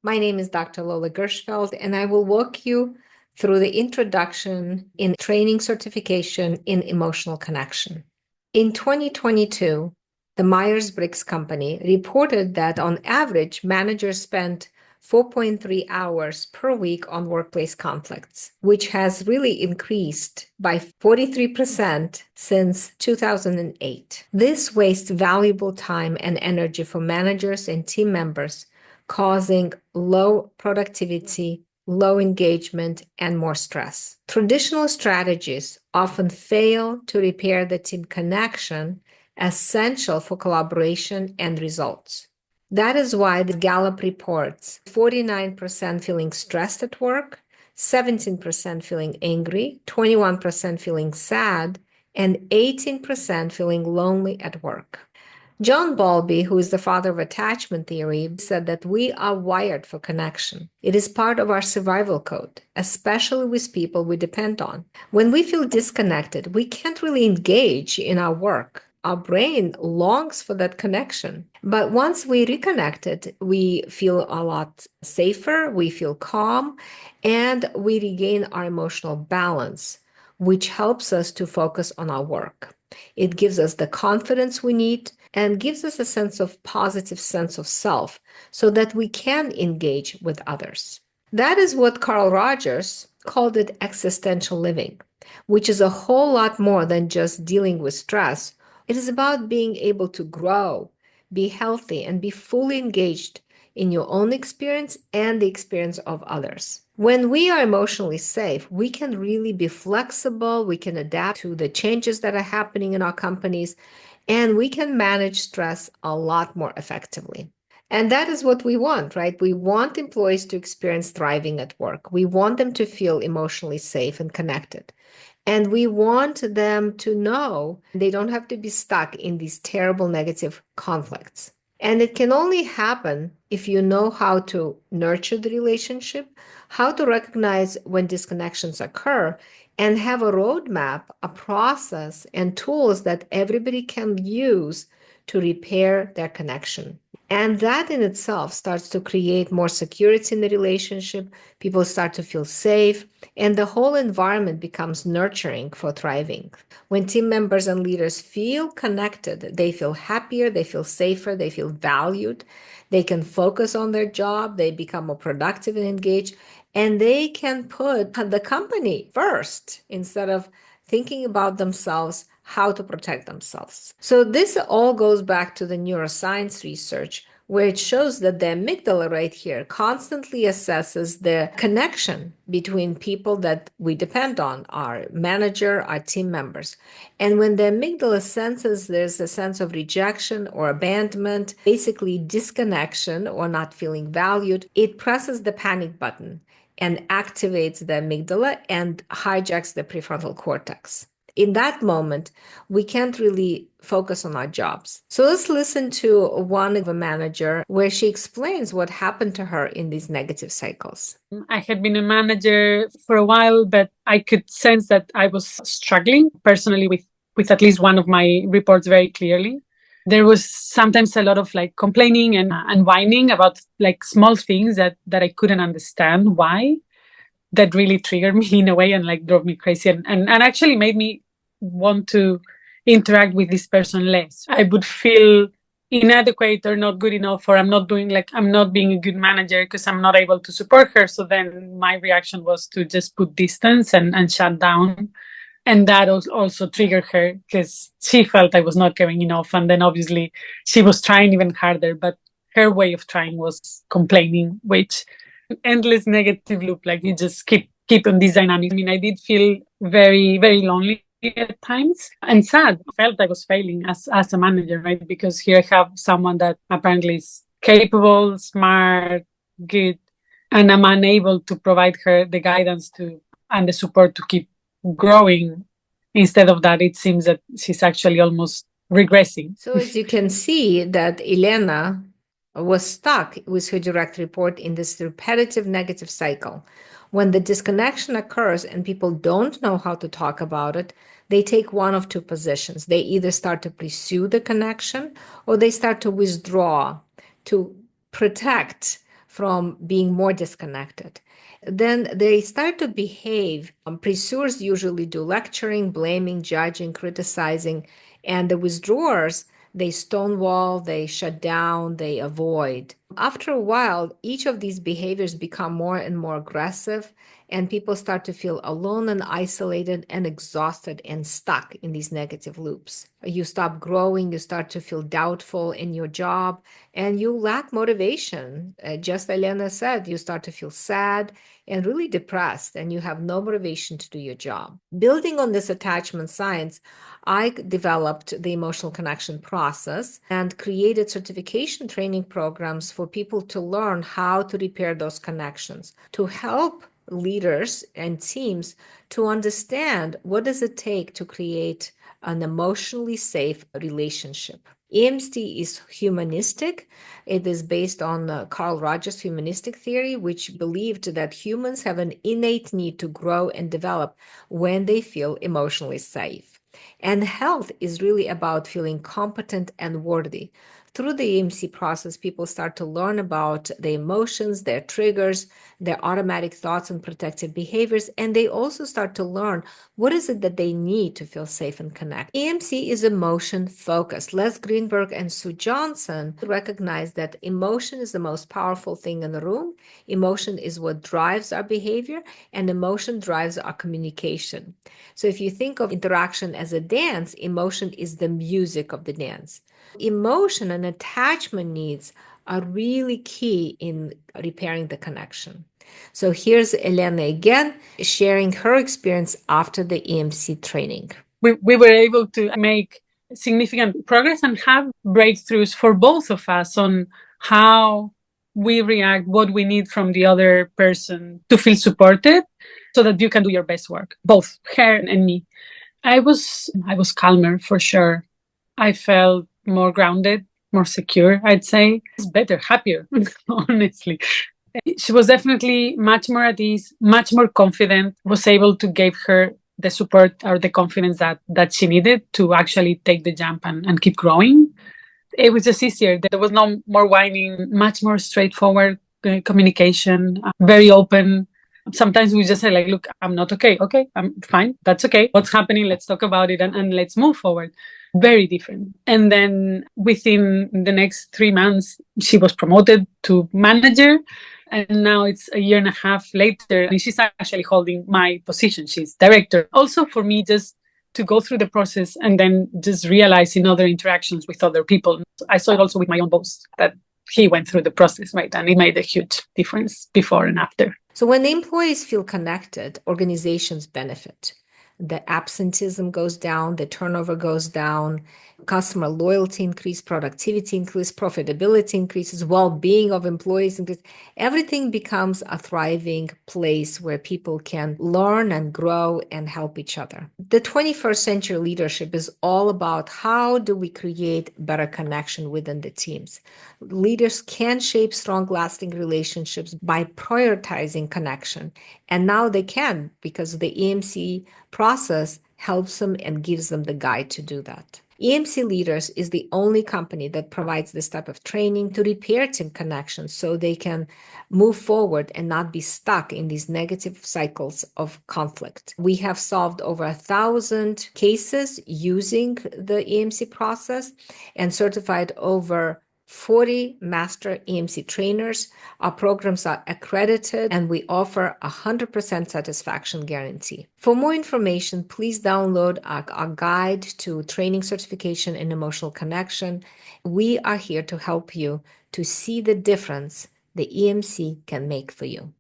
My name is Dr. Lola Gershfeld, and I will walk you through the introduction in training certification in emotional connection. In 2022, the Myers-Briggs Company reported that on average, managers spent 4.3 hours per week on workplace conflicts, which has really increased by 43% since 2008. This wastes valuable time and energy for managers and team members, causing low productivity, low engagement, and more stress. Traditional strategies often fail to repair the team connection essential for collaboration and results. That is why the Gallup reports 49% feeling stressed at work, 17% feeling angry, 21% feeling sad, and 18% feeling lonely at work. John Bowlby, who is the father of attachment theory, said that we are wired for connection. It is part of our survival code, especially with people we depend on. When we feel disconnected, we can't really engage in our work. Our brain longs for that connection. But once we reconnected, we feel a lot safer, we feel calm, and we regain our emotional balance, which helps us to focus on our work. It gives us the confidence we need and gives us a positive sense of self so that we can engage with others. That is what Carl Rogers called it existential living, which is a whole lot more than just dealing with stress. It is about being able to grow, be healthy, and be fully engaged in your own experience and the experience of others. When we are emotionally safe, we can really be flexible, we can adapt to the changes that are happening in our companies, and we can manage stress a lot more effectively. And that is what we want, right? We want employees to experience thriving at work. We want them to feel emotionally safe and connected. And we want them to know they don't have to be stuck in these terrible negative conflicts. And it can only happen if you know how to nurture the relationship, how to recognize when disconnections occur, and have a roadmap, a process, and tools that everybody can use to repair their connection. And that in itself starts to create more security in the relationship. People start to feel safe, and the whole environment becomes nurturing for thriving. When team members and leaders feel connected, they feel happier, they feel safer, they feel valued, they can focus on their job, they become more productive and engaged, and they can put the company first instead of thinking about themselves, how to protect themselves. So this all goes back to the neuroscience research, where it shows that the amygdala right here constantly assesses the connection between people that we depend on, our manager, our team members. And when the amygdala senses there's a sense of rejection or abandonment, basically disconnection or not feeling valued, it presses the panic button and activates the amygdala and hijacks the prefrontal cortex. In that moment, we can't really focus on our jobs. So let's listen to one of a manager where she explains what happened to her in these negative cycles. I had been a manager for a while, but I could sense that I was struggling personally with at least one of my reports very clearly. There was sometimes a lot of like complaining and whining about like small things that I couldn't understand why. That really triggered me in a way and like drove me crazy and actually made me want to interact with this person less. I would feel inadequate or not good enough, or I'm not being a good manager because I'm not able to support her. So then my reaction was to just put distance and shut down. And that also triggered her because she felt I was not caring enough. And then obviously she was trying even harder, but her way of trying was complaining, which endless negative loop. Like you just keep on this dynamic. I mean, I did feel very, very lonely at times and sad. I felt I was failing as a manager, right? Because here I have someone that apparently is capable, smart, good, and I'm unable to provide her the guidance to and the support to keep growing. Instead of that, it seems that she's actually almost regressing. So as you can see that Elena was stuck with her direct report in this repetitive negative cycle. When the disconnection occurs and people don't know how to talk about it, they take one of two positions. They either start to pursue the connection or they start to withdraw, to protect from being more disconnected. Then they start to behave. Pursuers usually do lecturing, blaming, judging, criticizing, and the withdrawers, they stonewall, they shut down, they avoid. After a while, each of these behaviors become more and more aggressive, and people start to feel alone and isolated and exhausted and stuck in these negative loops. You stop growing, you start to feel doubtful in your job, and you lack motivation. Just Elena said, you start to feel sad and really depressed, and you have no motivation to do your job. Building on this attachment science, I developed the emotional connection process and created certification training programs for people to learn how to repair those connections, to help leaders and teams to understand what does it take to create an emotionally safe relationship. EMC is humanistic. It is based on Carl Rogers' humanistic theory, which believed that humans have an innate need to grow and develop when they feel emotionally safe. And health is really about feeling competent and worthy. Through the EMC process, people start to learn about the emotions, their triggers, their automatic thoughts and protective behaviors, and they also start to learn what is it that they need to feel safe and connect. EMC is emotion focused. Les Greenberg and Sue Johnson recognize that emotion is the most powerful thing in the room. Emotion is what drives our behavior, and emotion drives our communication. So if you think of interaction as a dance, emotion is the music of the dance. Emotion and attachment needs are really key in repairing the connection. So here's Elena again, sharing her experience after the EMC training. We were able to make significant progress and have breakthroughs for both of us on how we react, what we need from the other person to feel supported so that you can do your best work, both her and me. I was calmer for sure. I felt more grounded, more secure, I'd say. It's better, happier, honestly. She was definitely much more at ease, much more confident, was able to give her the support or the confidence that she needed to actually take the jump and keep growing. It was just easier. There was no more whining, much more straightforward communication, very open. Sometimes we just say like, look, I'm not okay. Okay, I'm fine. That's okay. What's happening? Let's talk about it and let's move forward. Very different. And then within the next 3 months, she was promoted to manager. And now it's a year and a half later, and she's actually holding my position. She's director. Also for me, just to go through the process and then just realize in other interactions with other people. I saw it also with my own boss that he went through the process, right? And it made a huge difference before and after. So when the employees feel connected, organizations benefit. The absenteeism goes down, the turnover goes down, customer loyalty increases, productivity increases, profitability increases, well-being of employees increases. Everything becomes a thriving place where people can learn and grow and help each other. The 21st century leadership is all about how do we create better connection within the teams. Leaders can shape strong, lasting relationships by prioritizing connection. And now they can, because the EMC process helps them and gives them the guide to do that. EMC Leaders is the only company that provides this type of training to repair team connections so they can move forward and not be stuck in these negative cycles of conflict. We have solved over 1,000 cases using the EMC process and certified over 40 master EMC trainers. Our programs are accredited and we offer 100% satisfaction guarantee. For more information, please download our guide to training certification in emotional connection. We are here to help you to see the difference the EMC can make for you.